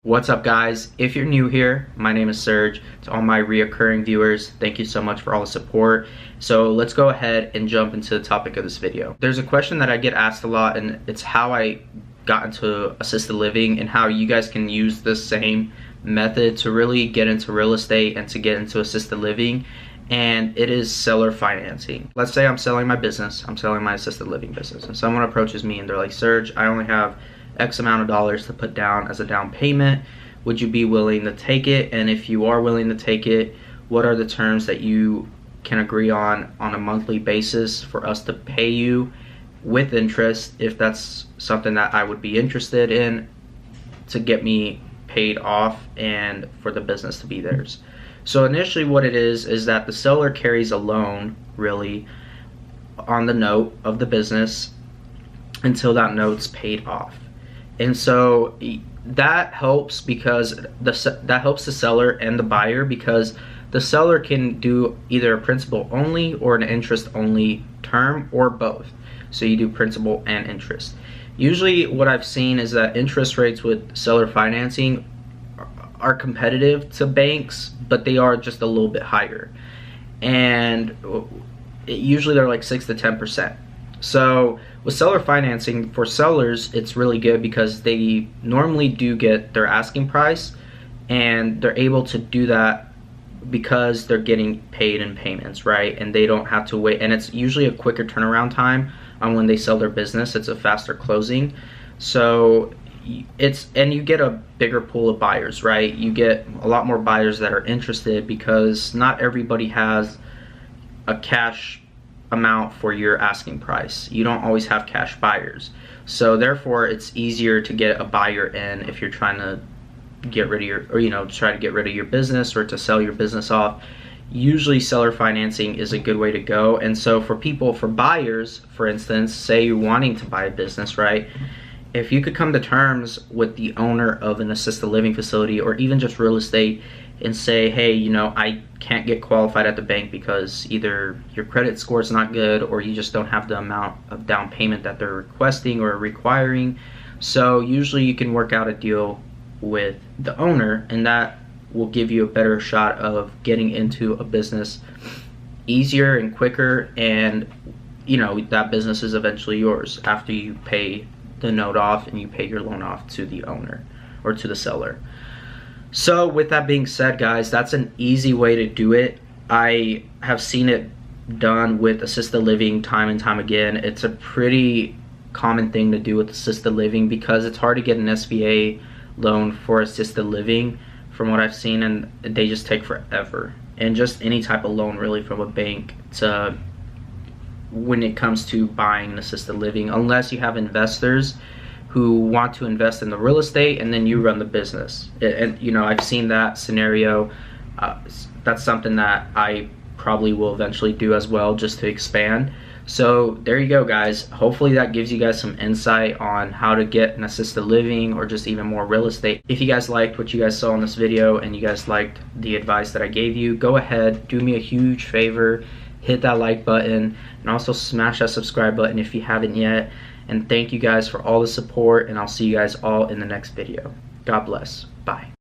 What's up, guys? If you're new here, my name is Serge. To all my reoccurring viewers, thank you so much for all the support. So let's go ahead and jump into the topic of this video. There's a question that I get asked a lot, and it's how I got into assisted living and how you guys can use the same method to really get into real estate and to get into assisted living. And it is seller financing. Let's say I'm selling my business, I'm selling my assisted living business, and someone approaches me and they're like, Serge, I only have X amount of dollars to put down as a down payment. Would you be willing to take it? And if you are willing to take it, what are the terms that you can agree on a monthly basis for us to pay you with interest, if that's something that I would be interested in, to get me paid off and for the business to be theirs. So initially what it is that the seller carries a loan really on the note of the business until that note's paid off. And so that helps because that helps the seller and the buyer, because the seller can do either a principal only or an interest only term, or both. So you do principal and interest. Usually what I've seen is that interest rates with seller financing are competitive to banks, but they are just a little bit higher. And usually they're like 6 to 10%. So with seller financing, for sellers, it's really good because they normally do get their asking price, and they're able to do that because they're getting paid in payments, right? And they don't have to wait, and it's usually a quicker turnaround time on when they sell their business. It's a faster closing. So and you get a bigger pool of buyers, right? You get a lot more buyers that are interested, because not everybody has a cash amount for your asking price. You don't always have cash buyers. So therefore it's easier to get a buyer in if you're trying to get rid of your, or try to get rid of your business or to sell your business off. Usually seller financing is a good way to go. And so for buyers, for instance, say you're wanting to buy a business, right? If you could come to terms with the owner of an assisted living facility or even just real estate and say, hey, I can't get qualified at the bank because either your credit score is not good or you just don't have the amount of down payment that they're requesting or requiring. So usually you can work out a deal with the owner, and that will give you a better shot of getting into a business easier and quicker, and that business is eventually yours after you pay the note off and you pay your loan off to the owner or to the seller. So with that being said, guys, that's an easy way to do it. I have seen it done with assisted living time and time again. It's a pretty common thing to do with assisted living because it's hard to get an SBA loan for assisted living from what I've seen, and they just take forever. And just any type of loan really from a bank to when it comes to buying an assisted living, unless you have investors who want to invest in the real estate and then you run the business. And I've seen that scenario. That's something that I probably will eventually do as well, just to expand. So there you go, guys. Hopefully that gives you guys some insight on how to get an assisted living or just even more real estate. If you guys liked what you guys saw in this video and you guys liked the advice that I gave you, go ahead, do me a huge favor, hit that like button, and also smash that subscribe button if you haven't yet. And thank you guys for all the support, and I'll see you guys all in the next video. God bless. Bye.